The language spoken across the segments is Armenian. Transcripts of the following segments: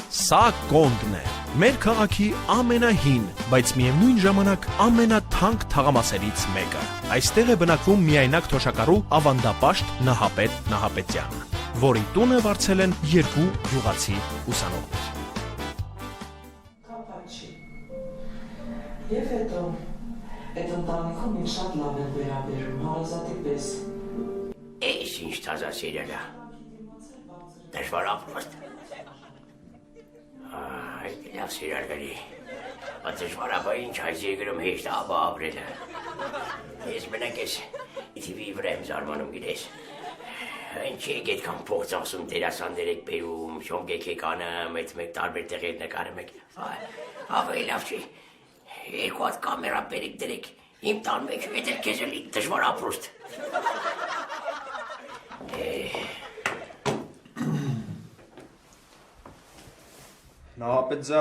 Սա Կոնդն է, մեր քաղաքի ամենահին, բայց միևնույն ժամանակ ամենաթանկ թաղամասերից մեկը։ Այստեղ է բնակվում միայնակ թոշակառու ավանդապաշտ Նահապետ Նահապետյանը, որի տունը վարձել են 2 գյուղացի ուսանողներ։ Եվ հետո, այդ ընտանիքում ինձ շատ լավ են վերաբերում, հարազատի պես։ Էս ինչ թազա սիրելա։ Դժվար ապրոստ։ Այդ լավ սիրարգալի։ Բայց դժվարաբա ինչ այս երկրում հեշտ ապա ապրելը։ Ես մենակ ես TV վրա եմ զարմանում գիտես։ Ինչի եք այդքան փող ծախսում դերասաններ եք բերում, շոմկեք եք անում, այդ մեկ տարբեր տեղեր նկարում եք։ Ավելի լավ չի։ Երկու հատ կամերա բերեք դրեք, իմ տան մեջ հետ էլ քեզ էլի դժվար ապրուստ։ Նահապետ ձա,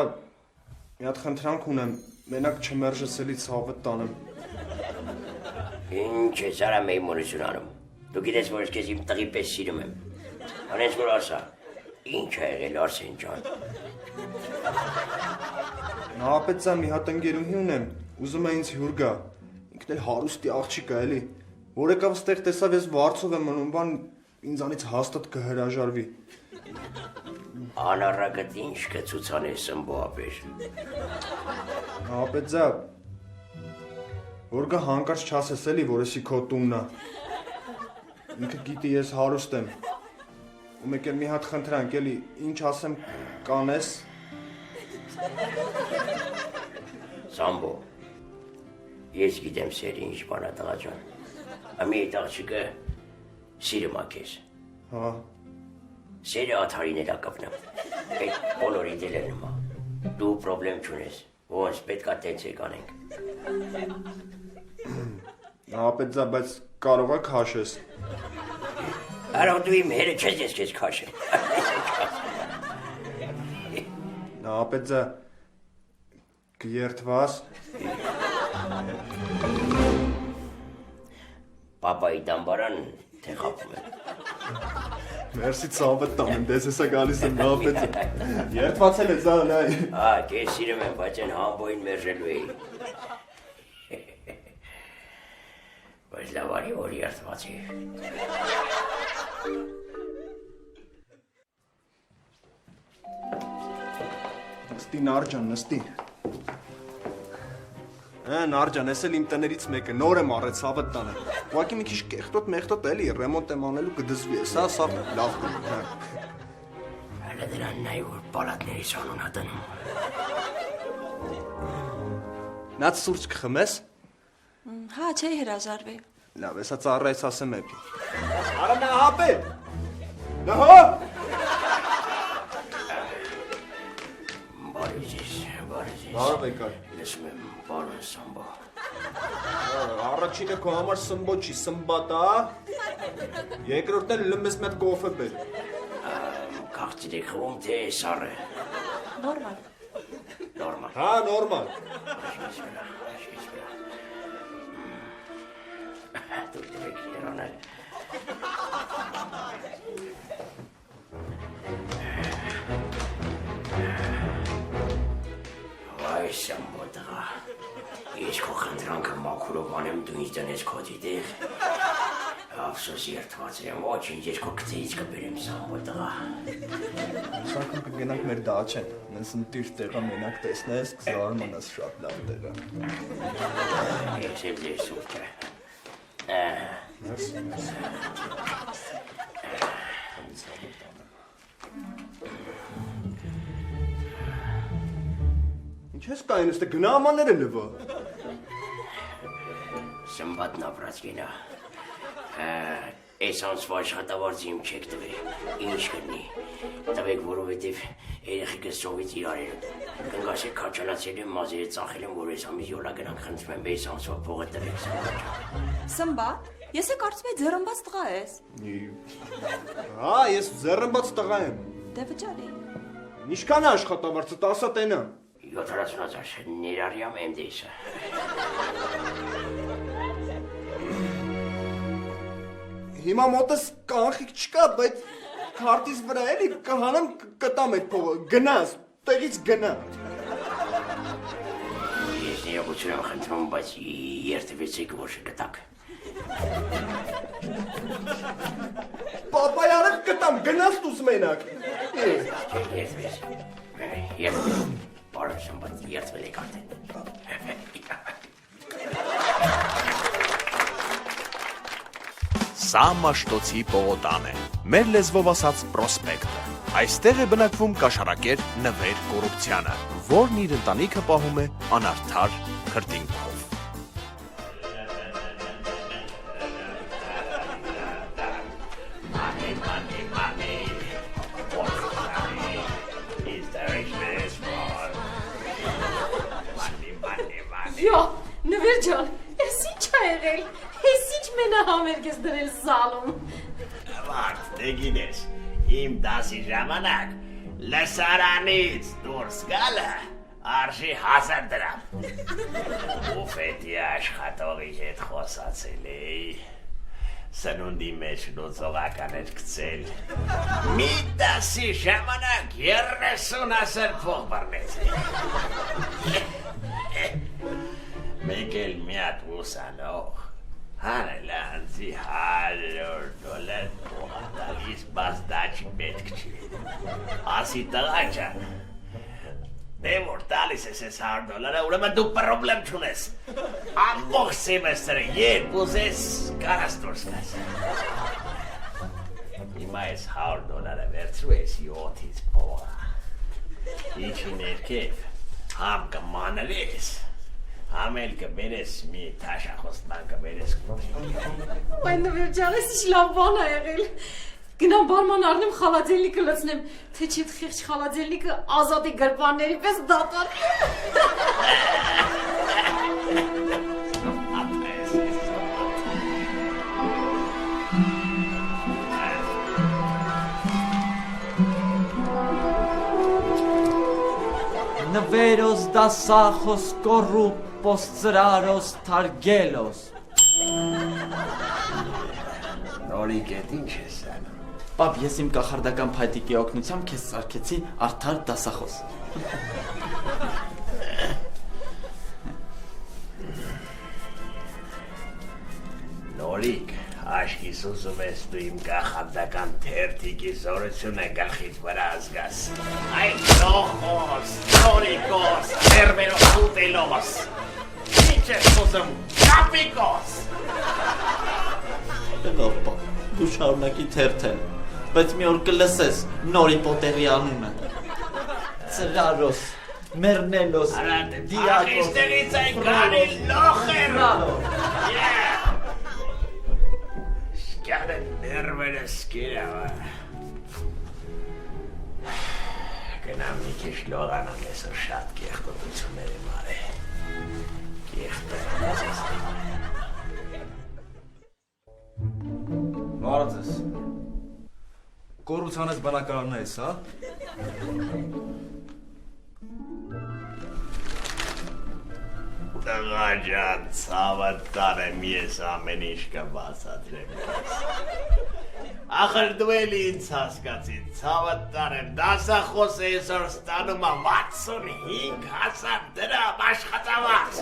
մի հատ խնդրանք ունեմ, մենակ չմերժեցելի ցավդ տանեմ։ Ինչ ես արա մեյմոնություն անում, դու գիտես, որ ես քեզ իմ տղի պես սիրում եմ։ Անես որ ասա, ինչ է եղել Արսեն ջան։ Նահապետ ձա, մի հատ ընկերուհի ունեմ, ուզում է ինձ հյուր գա, ինքն էլ հարուստի աղջիկ է էլի, որ եկավ ստեղ տեսավ ես վարձով եմ մնում, բան ինձանից հաստատ կհրաժարվի։ Անառակդ ինչ կցուցանես սմբոապեր։ Նահապետ ձա, որ գա հանկարծ չասես էլի, որ եսի քո տունն է։ Ինքը գիտի ես հարուստ եմ։ Ու մեկ էլ մի հատ խնդրանք էլի, ինչ ասեմ կանես։ Սամբո, ես գիտեմ սերի ինչ բանա տղա ջան։ Ամի այդ աղջիկը սիրում ա քեզ։ Հա։ Սերը աթարին էլ ակապնամ, այդ բոլորի դել է նմա, դու պրոբլեմ չունես, ոնց պետք է տենց եք անենք։ Նահապետ ձա, բայց կարող է քաշես։ Արավ դու իմ հերը չես ես քեզ քաշեմ։ Նահապետ ձա, կերթվաս։ Պապայի դամբարան թե խապում եմ։ Մերսի ցավդ տանեմ, դες հեսա գալիս եմ նահապետ ձա։ Երթվածել է ձա, նայ։ Կես սիրում եմ, բայց են համբոյին մերժելու էի։ Բայց լավ արի, որ երթվածի։ Նստի նարջան, նստի։ Նարջան, ես էլ իմ տներից մեկը, նոր եմ առեց ցավդ տանը։ Ուղղակի մի քիչ կեղտոտ մեղտոտ էլի, ռեմոնտ եմ անելու կդզվի, սա լավ կլինի։ Հələ դրան նայ, որ պալատների սանուն հատնում։ Նա սուրճ կխմես։ Հա, չէի հրաժարվի։ Լավ, հեսա ծառայից ասեմ էպի։ Արա Նահապետ։ Նահապ։ Բարև ձեզ։ Բարև եկար։ Լսում եմ, պարոն Սամբո։ Առաջինը քո համար սմբո չի, սմբատա։ Երկրորդն էլ լմես մեծ կոֆե բեր։ Քաղցիր եք խվում, թե սառը։ Նորմալ։ Նորմալ։ Հա, նորմալ։ Դուք դրեք երանել։ Վայ Սամբո տղա, ես քո խնդրանքը մաքուրով անեմ դու ինձ տնես քո դիտեղ։ Ափսոս երթված եմ, ոչինչ ես քո գծից կբերեմ Սամբո տղա։ Սակայն կգնանք մեր դաչեն, մենք ընտիր տեղը մենակ տեսնես, կզարմանաս շատ լավ տեղը։ Ես եմ ձեր սուրճը։ Մերսի։ Ինչ ես կային, ստե գնամաները լվա։ Սմբատնա պրացկենա։ Այս անցվա աշխատավարձի իմ չեք տվի, ինչ կնի, տվեք որովհետև երեխիկը սովից իրարել, կնգասեք կաչանացել եմ, մազերը ծախել եմ, որ ես ամիս յոլա գնանք խնդրում եմ, այս անցվա փողը տվեք Սմբա, ես է կարծում եմ ձեռնբաց տղա ես։ Հա, ես ձեռնբաց տղա եմ։ Դե վճարի։ Ինչքան է աշխատավարձը, 10 տենը։ 70,000 ներառյամ եմ դեսը։ Հիմա մոտս կանխիկ չկա, բայց քարտից վրա էլի կհանեմ կտամ այդ փողը, գնաս, տեղից գնա։ Ես ներողություն եմ խնդրում, բայց երթվեցիք ոչ կտակ։ Պապայարը կտամ, գնաս դուս մենակ։ Երթվեց։ Բարև Սմբատ, երթվել եք արդեն։ Սա Մաշտոցի պողոտան է, մեր լեզվով ասած պրոսպեկտը։ Այստեղ է բնակվում կաշառակեր Նվեր Կոռուպցյանը, որն իր ընտանիքը պահում է անարդար քրտինքով։ Յո, Նվեր ջան, ես ինչ ա եղել, ես ինչ մենահամերգ ես դրել զալում։ Վարդ, դե գինես, իմ դասի ժամանակ լսարանից դուրս գալը արժի 1000 դրամ։ Ուֆետի աշխատողի հետ խոսացել էի, սնունդի մեջ լուծողական էր գցել։ Մի դասի ժամանակ 30,000 փող բռնեցի։ Մեկ էլ մի հատ ուսանող հանել անձի $100 փոխատալիս, բայց դա չի պետք չի։ Ասի տղա ջան, դե որ տալիս ես այս $100, ուրեմն դու պրոբլեմ չունես։ Ամբողջ սեմեստրը երբ ուզես կարաս դուրս գաս։ Հիմա այս $100 վերցրու ես 7-ից փողը։ Իջի ներքև, համ կմանրես, համ էլ կբերես մի թաշախոս բան կբերես կուտի։ Բայց Նվեր ջան, ես ինչ լավ բան ա եղել։ Գնամ բարման առնեմ խալաձելնիկը լցնեմ, թե չէ խիղճ խալաձելնիկը Ազատի գրպանների պես դատար։ Նվերոս դասախոս կոռուպոս ծրարոս թարգելոս։ Նորիկ էդ ինչ ես անում։ Պապ, ես իմ կախարդական փայտիկի օգնությամբ քեզ սարքեցի արդար դասախոս։ Նորիկ, աշկիս ուզում ես դու իմ կախարդական թերթիկի զորությունը գլխից վրա ազգաս։ Այդ լոխոս, նորիկոս, ներվերոս ուտելոս։ Ինչ ես ուզում, կապիկոս։ Լավ, պապ, դու շարունակի թերթել, բայց մի օր կլսես Նորի Պոտերի անունը։ Ծրարոս, մեռնելոս, դիակոս։ Ախիստեղից այն գանի լոխեր։ Շկյանը ներվերը սկիրավա։ Գնամ մի քիչ լողանամ այսօր շատ կեղտոտություններ եմ արել։ Բարև ձեզ։ Կոռուպցիանից բնակարանն է, հա։ Տղա ջան, ցավը տարեմ ես ամեն ինչ կբացատրեմ։ Ախր դու էլ ինձ հասկացի, ցավը տարեմ, դասախոս այսօր ստանում է 65,000 դրամ աշխատավարձ։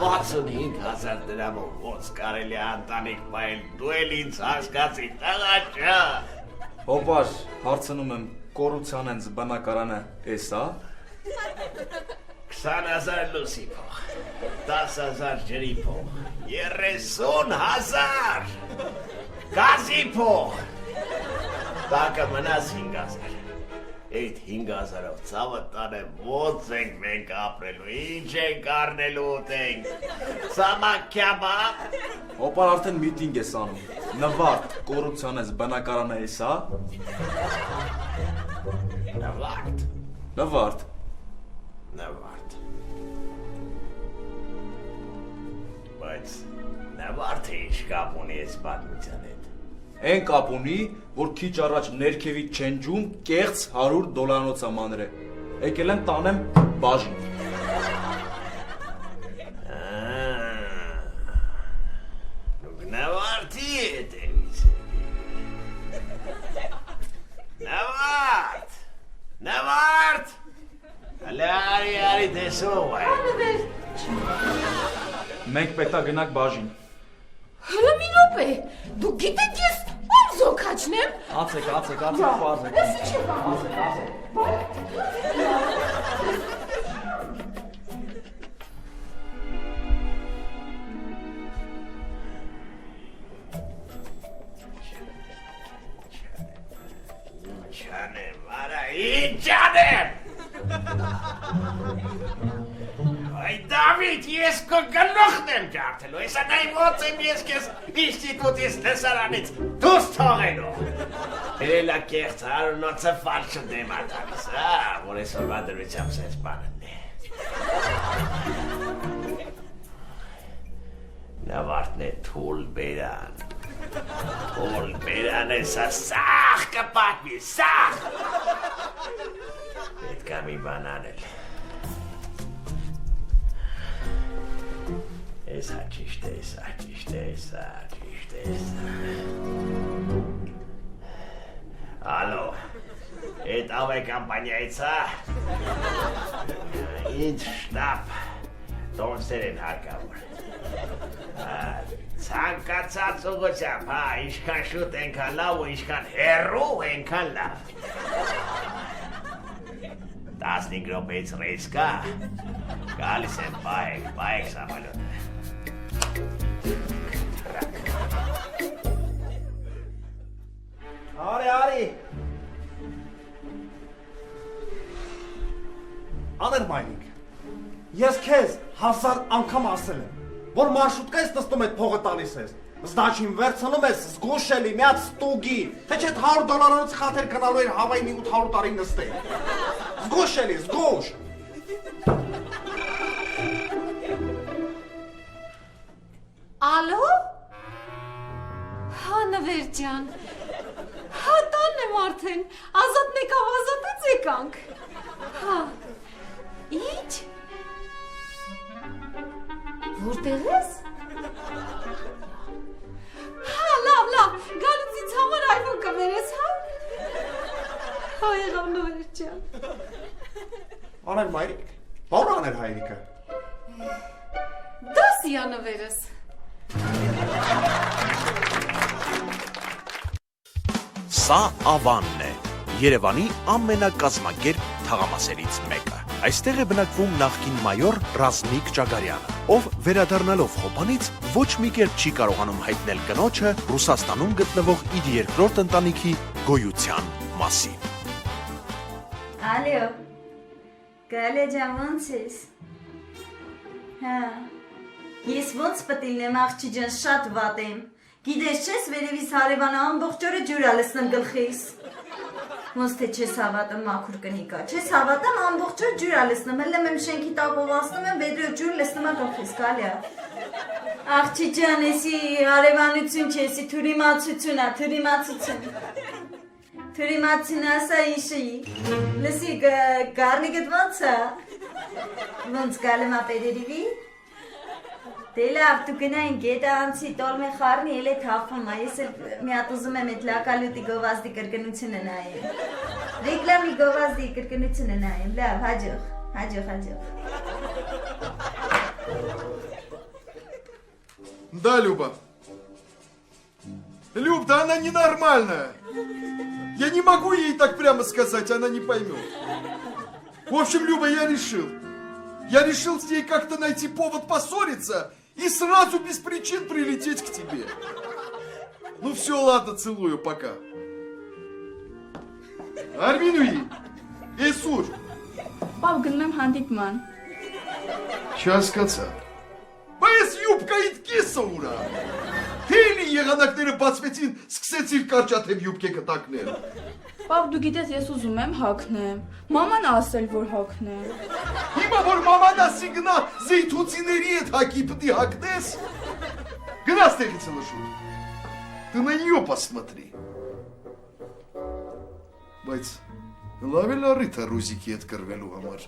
65,000 դրամով ոնց կարելի է ընտանիք պահել, դու էլ ինձ հասկացի, տղա ջան։ Հոպար, հարցնում եմ, կոռուպցիանից բնակարանը էս, հա։ 20,000 լուսի փող, 10,000 ջրի փող, 30,000 գազի փող, տակը մնաց 5,000, այդ 5,000-ով ցավը տանեմ, ոնց ենք մենք ապրելու, ինչ ենք առնելու ուտենք, սամակ քյաբաբ։ Հոպար արդեն միտինգ ես անում, նվարդ, կոռուպցիանից բնակարանը էս, հա։ Նվարդ, Նվարդ, նվարդ, բայց նվարդը ինչ կապ ունի այս պատմության հետ։ Են կապ ունի, որ քիչ առաջ ներքևից չենջում կեղծ $100 ամանր է, եկել եմ տանեմ բաժին։ Նվարդի հետ էլիս Արի տեսով այ։ Մենք պետք է գնանք բաժին։ Հələ մի րոպե։ Դու գիտեք ես ում զոքաչնեմ։ Ացեք, բարձեք։ Ես չի բան։ Չանեմ, արա, ինչ անեմ։ Այ Դավիթ, ես քո գլուխն եմ ջարդելու, հեսա նայ ոնց եմ ես քեզ ինստիտուտից լսարանից դուրս թողելու։ Երելա կեղծ հարունոցը ֆալշը դեմա տալիս, որ այսօրվա դրությամբ սենց բանն է։ Նավարտն է թուլ բերան։ Թուլ բերան էսա սաղ կպատվի, սաղ։ Պետք է մի բան անել։ Եսա ճիշտ է, Ալո, էդ ավե կամպանիայից, ինձ շտապ տոնսեր են հարկավոր։ Ցանկացած ուղղությամբ, ինչքան շուտ ենքան լավ ու ինչքան հեռու ենքան լավ։ 15 րոպեից ռեյս կա, գալիս եմ պայեք սամալյոտը։ Արի։ Աներմայնիկ, ես քեզ 1000 անգամ ասել եմ, որ մարշրուտկայից նստում այդ փողը տալիս ես, զդաչին վերցնում ես զգուշելի միած ստուգի, թե չէ $100 խաթեր գնալու էր Հավայի մի 800 տարի նստել, զգուշելի, զգուշ։ Ալո։ Հա նվեր ջան։ Հա տանն եմ արդեն, ազատն եկավ, ազատից եկանք։ Հա, ինչ։ Որտեղ ես։ Հա, լավ, գալուց ինձ համար այվոն կվերես, հա։ Հա եղավ նվեր ջան։ Աներ մայրիկ, բան աներ հայրիկը։ Դաս յա նվերս։ Սա Ավանն է, Երևանի ամենակազմակերպ թաղամասերից մեկը։ Այստեղ է բնակվում նախկին մայոր Ռազմիկ Ճագարյանը, ով վերադառնալով Խոպանից ոչ մի կերպ չի կարողանում հայտնել կնոջը Ռուսաստանում գտնվող իր երկրորդ ընտանիքի գոյության մասին։ Ալո, Գալե ջան, ոնց ես։ Հա, ես ոնց պետք է լինեմ աղջի ջան, շատ վատ եմ։ Գիտես չես, վերևից հարևանը ամբողջ օրը ջուր ա լցնում գլխիս։ Ոնց թե չես հավատում մաքուր կնիկա, չես հավատում ամբողջ օր ջուր ա լցնում, հենց եմ շենքի տակով ասնում եմ, vedreo ջուր լցնում ա գլխիս, գալի ա։ Աղջի ջան, էսի հարևանություն չէ, էսի թուրիմացություն ա, թուրիմացություն։ Թուրիմացություն ասա իշի, լսի գարնիկդ ոնց ա։ Ոնց գալեմ ա պերերիվի։ Դե լավ, դու գնային գետը անցի տոլմե խառնի, էլ է թափում, ես էլ մի հատ ուզում եմ էդ լակալյուտի գովազդի կրկնությունը նայեմ։ Ռեկլամի գովազդի կրկնությունը նայեմ, լավ, հաջող։ Да, Люба. Люб, да она ненормальная. Я не могу ей так прямо сказать, она не поймет. В общем, Люба, я решил с ней как-то найти повод поссориться и сразу без причин прилететь к тебе. Ну все, ладно, целую, пока. Արմինուի, ես ուր։ Պապ, գնում եմ հանդիպման։ Չհասկացա։ Բայց յուբկայիդ կեսը ուրա։ Թեյլի եղանակները բացվեցին, սկսեցիր կարճաթև յուբկե կտակնել։ Պապ, դու գիտես, ես ուզում եմ հագնեմ։ Մաման ասել, որ հագնեմ։ Հիմա որ մաման ասի գնա զեյթուցիների հետ հագի պտի հագնես։ Գնա ստեղից լշուր։ Ты на нее посмотри. Բայց լավ էլ առիթ է Ռուզիկի հետ կռվելու համար։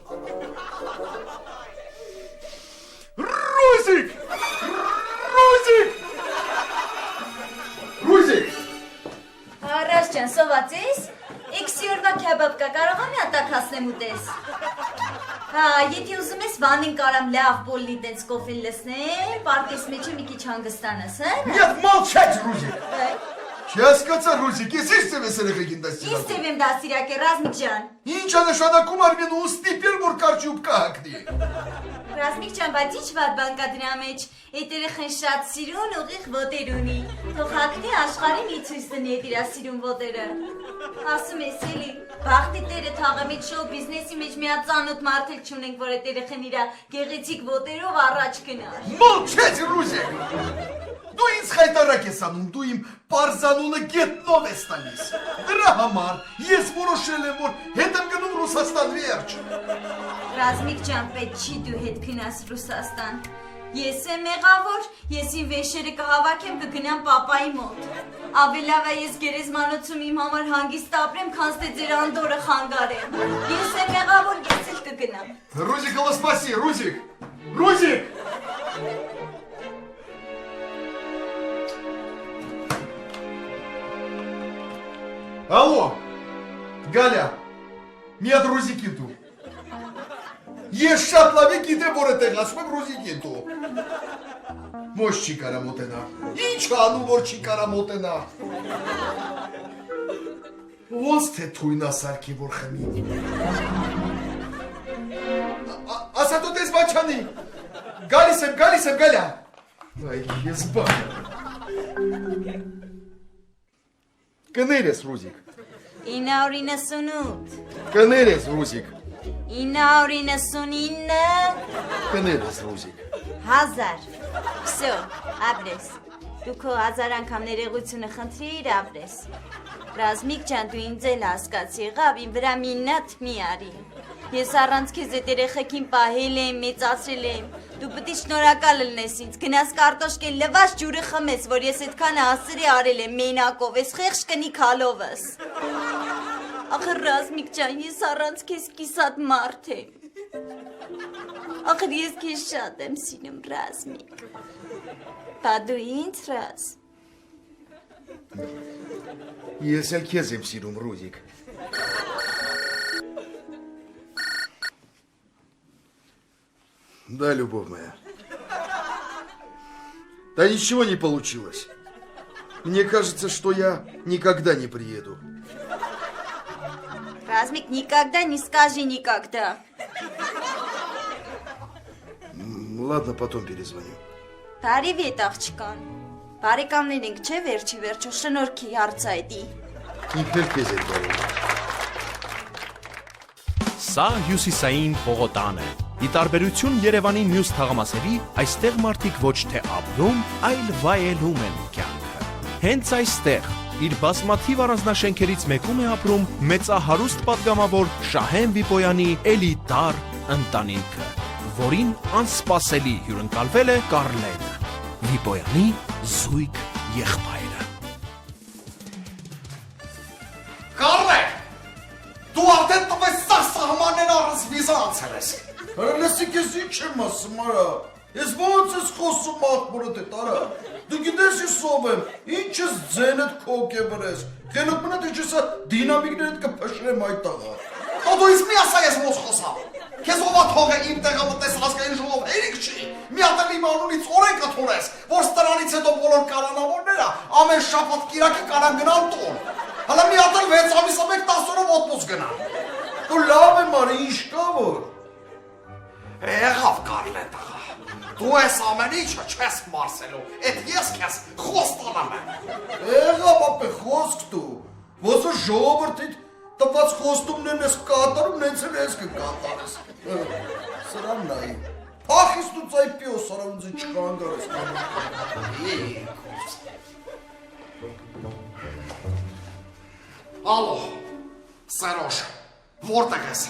Ռուզիկ! Առաջ ջան, սոված ես։ Էքսիորվա քեբաբ կա, կարող եմ հատակ հասնեմ ուտես։ Հա, եթե ուզում ես վանին կարամ լավ բոլլի տենց կոֆին լսնեմ, պարկես մեջը մի քիչ հանգստանաս, հա։ Нет, молчать, Рузик! Сейчас կացա Ռուզիկ, ես ինչ ծև ես երեխեքին դաստիարակում։ Ինչ ծև եմ դաստիարակել, Ռազմիկ ջան։ Ինչ է նշանակում Արմենը ստիպել, որ կարճուկ կհակնի։ Ռազմիկ ջան, բայց ինչ վատ բան կա դրա մեջ։ Այդ երեխան շատ սիրուն ուղիղ ոտեր ունի։ Թող հակնի աշխարհի մի ցույց տնի այդ իր սիրուն ոտերը։ Ասում ես էլի, բախտի տերը թաղամիտ շոու բիզնեսի մեջ մի հատ ծանոթ մարդ էլ չունենք, որ այդ երեխան իր գեղեցիկ ոտերով առաջ գնար։ Молчать, Ռուզիկ։ Դու ինձ խայտարակ ես անում, դու իմ պարզանունը գետնով ես տալիս։ Դրա համար ես որոշել եմ, որ հետ եմ գնում Ռուսաստան վերջ։ Ռազմիկ ջան, պետք չի դու հետ գնաս Ռուսաստան։ Ես եմ մեղավոր, ես իմ վեշերը կհավաքեմ կգնամ պապայի մոտ։ Ավելավ է ես գերեզմանոցում իմ համար հանգիստ ապրեմ, քան թե ձեր անդորը խանգարեմ։ Ես եմ մեղավոր, ես էլ կգնամ։ Ռուզիկова, спаси, Ռուզիկ։ Ռուզիկ։ Алло, Галя, մի հատ Ռուզիկին դու։ Ես շատ լավ եմ գիտեմ, որ այդտեղ ասում եմ Ռուզիկին դու։ Ոչ չի կարա մոտենա։ Ինչ անում, որ չի կարա մոտենա։ Ոնց թե թույնա սարքի, որ խմի։ Ասա դու տես բաչանի։ Գալիս եմ, Գալյա։ Այ ես բան։ Կներես, Ռուզիկ։ 998 Կներես, Ռուզիկ։ 999 Կներես, Ռուզիկ։ 1000 Всё, ապրես։ Դու քո 1000 անգամ ներողությունը խնդրիր, ապրես։ Ռազմիկ ջան, դու ինձ էլ հասկացի, եղավ, իմ վրա մինատ մի արի։ Ես առանց քեզ այդ երեխեքին պահել եմ, մեծացրել եմ։ Դու պետք է շնորհակալ լինես ինձ, գնաս կարտոշկե լվաշ ջուրը խմես, որ ես այդքան հասցրի արել եմ մենակով, ես խեղճ կնի քալովս։ Ախր Ռազմիկ ջան, ես առանց քեզ կիսատ մարդ եմ։ Ախր ես քեզ շատ եմ սիրում, Ռազմիկ։ Բա դու ինձ ռազ։ Ես էլ քեզ եմ սիրում, Ռուզիկ։ Да, любовь моя. Да ничего не получилось. Мне кажется, что я никогда не приеду. Размик, никогда не скажи никогда. Ладно, потом перезвоню. Привет, աղջկան։ Բարեկամներ ենք, չէ՞ վերջի շնորհքի հարցայդի։ Ինքներ քեզ էր բարում։ Սա հյուսիսային Բողոտան է։ Ի տարբերություն Երևանի մյուս թաղամասերի, այստեղ մարդիկ ոչ թե ապրում, այլ վայելում են կյանքը։ Հենց այստեղ իր բազմաթիվ առանձնաշենքերից մեկում է ապրում մեծահարուստ պատգամավոր Շահեն Վիպոյանի էլիտար ընտանիքը, որին անսպասելի հյուրընկալվել է Կարլենը, Վիպոյանի զույգ եղբայրը։ Կարլեն, դու արդեն տվես սահմաններ առանց վիզա անցել ես։ Լսիկ ես ինչ եմ ասում, արա։ Ես ոնց ես խոսում աղբորդ էտ, արա։ Դու գիտես ես ով եմ, ինչ ես ձենդ քոք է բրես։ Խելոք մնա թե չեսա դինամիկներդ կպշրեմ այդ տաղա։ Դու ես մի ասա ես ոնց խոսամ։ Քեզ ովա թող է իմ տեղը մտես ազգային ժողով, երիք չի։ Մի հատ էլ իմ անունից օրենքը թողես, որ ստրանից հետո բոլոր կանոնավորները ամեն շաբաթ կիրակի կարան գնան տուն։ Հələ մի հատ էլ 6 ամիսը մեկ 10 օրով օդպուսկ գնան։ Դու լավ եմ արի, ինչ կա որ։ Եղավ Կարլեն տղա, դու ես ամեն ինչը չես մարսելու, էդ ես քեզ խոստանում եմ։ Եղավ ապե խոսք դու, ոնց որ ժողովրդիդ տված խոստումներն ես կատարում, նենց էլ ես կկատարես։ Սրան նայի, փախիս դու ծայ պյոս, արա ոնց է չկանգարես։ Ալո, Սերոժ, որտեղ ես։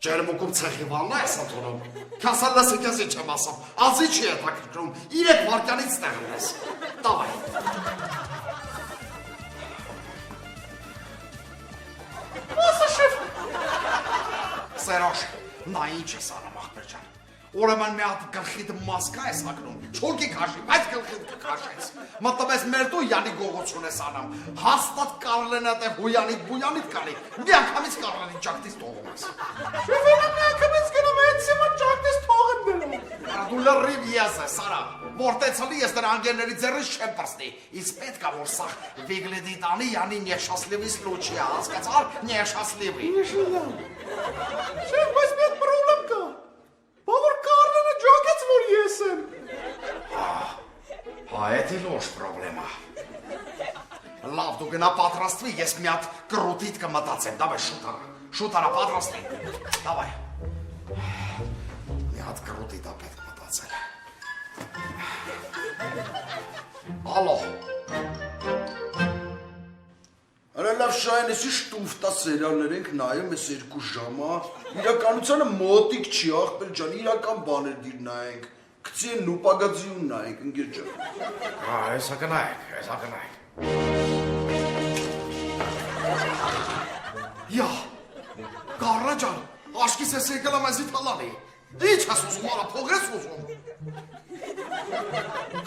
Ջերմուկում ցեխի վաննա ես ատոնում, քասալ լսեք ես ինչ եմ ասում, ազի չի հետաքրքրում, 3 վայրկյանից տեղում ես, դավայ։ Սերոժ, նա ինչ ես անում աղբեր ջան, Ուրեմն մի հատ գլխիդ մասկա ես հագնում, չորքի քաշի, բայց գլխիդ կքաշես։ Մտտվես մերտու յանի գողություն ես անում, հաստատ կարլենա թե հույանիդ բույանիդ կանի, մի անգամից կարլենի ճակտից տողում ես։ Շեվենը մի անգամից գնում է, սիմը ճակտից թող եմ գնում։ Դու լրիվ ես ես, արա, որտեցալի ես դրա անգերների ձեռից չեմ պրսնի, իսկ պետք է որ սաղ վիգլեդի տանի յանի նեշասլիվի սլուչի է, հասկացար, նեշասլիվի։ Շեվ, բայց մի հատ պրոբլեմ կա։ Բավոր Կարլենը ջոկեց, որ ես եմ։ Հա, էդ էլ ոչ պրոբլեմա։ Լավ, դու գնա պատրաստվի, ես մի հատ կրուտիտ կմտածեմ, դավայ շուտ արա պատրաստվի, դավայ։ Մի հատ կրուտիտ ա պետք մտածել։ Ալո։ Արա լավ շայն, եսի շտուվտա սերիալներ ենք նայում ես 2 ժամա, իրականությանը մոտիկ չի աղբեր ջան, իրական բաներ դիր նայենք, կցի են նուպագացիուն նայենք, ընգեր ջան։ Հեսա կնայենք, հեսա կնայենք։ Յա, Կարլա ջան, աշկիս ես եկել եմ այսի թալանի, ինչ ես ուզում, արա փող ես ուզում։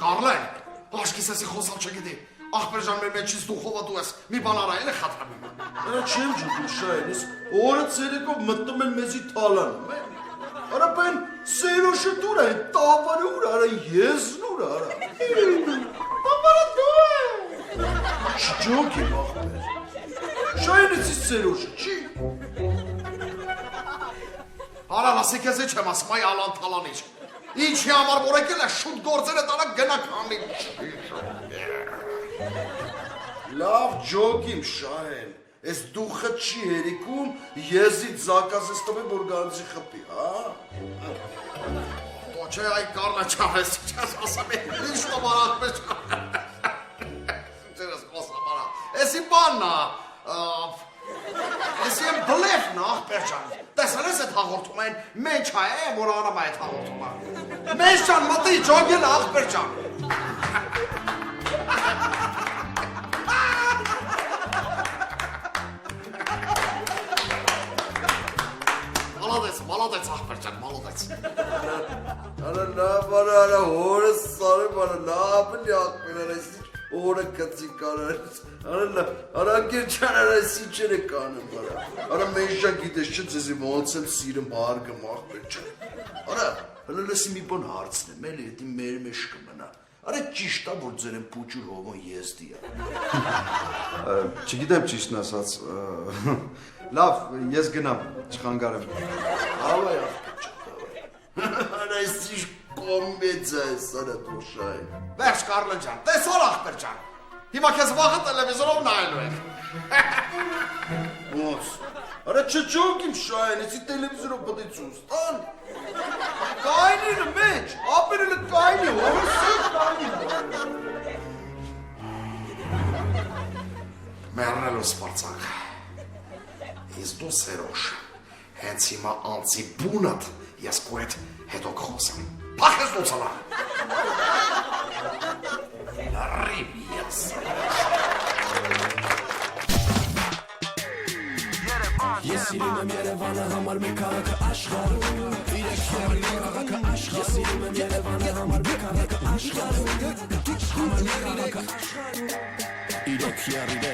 Կարլեն, աշկիս եսի խոսալ չգիտի, աղբեր ջան մեր մեջից դու խովատու ես, մի բան արա էլ է խատրամի։ Արա չեմ ջուտում շայն, ես օրը ցերեկով մտնում են մեզի թալանում, արա բեն սերոշը դուր է, տավարը ուր, արա եզն ուր, արա։ Տավարը դու է։ Չջոք եմ աղբեր, շայն ես սերոշը, չի։ Արա լասի կեզ է չեմ ասում, այ ալան թալանիչ, ինչի համար որ եկել է շուտ գործերը տանա գնակ համի։ Լավ ջոկ իմ շահեն, ես դուխը չի հերիքում, եզիտ զակաս ես տվեմ, որ գանձի խպի, հա? Դո չէ այ կարլա չավես, չես ասամ է, ինչ տոմար աղբեր չավ։ Չերես խոսամ արա, եսի բաննա, եսի եմ բլեվնա աղբեր չան, տեսել ես էդ հաղորդում են, մենչ հա է, որ անամ այդ հաղորդում է։ Մենչ չան մտի ջոգել աղբեր չան։ Молодец, աղբերջան, молодец։ Արա լավ, արա, հորը սարեմ, արա լավ էլի աղբեր, արա իսիչ օրը կծի կարարից, արա անգերջան, արա իսիչ էր է կանեմ, արա մեջան գիտես չէ ձեզի ոնց եմ սիրում հարգում աղբերջան։ Արա, հլը լսի մի բան հարցնեմ, էլի հետի մեր մեջ կմնա, արա ճիշտ է, որ ձեր եմ պուճուր հովոն եզդի է։ Չգիտեմ ճիշտն ասած, լավ, ես գնամ, չխանգարեմ։ Հավայ աղբերջան, հավայ։ Արա իսիչ կոմեդիա ես, արա դու շայն։ Վերջ Կարլեն ջան, տեսար աղբերջան, հիմա քեզ վաղը տելևիզորով նայելու եք։ Ոնց, արա չջոք իմ շայն, եսի տելևիզորով պտիցուն ստան։ Կայնինը մեջ, ապերելը կայնի, հորս է կայնի։ Մերնելու սպարցակ, ես դու սերոշ, հենց հիմա անցի բունըտ, ես կու հետ հետո կխոսեմ, պախես լուցալա։ Լարիվ ես։ Ես սիրում եմ Երևանը համար մի քաղաքը աշխարհում Իրեք երևի քաղաքը աշխարհում Ես սիրում եմ Երևանը համար մի քաղաքը աշխարհում Համար մի քաղաքը աշխարհում Իրեք երևի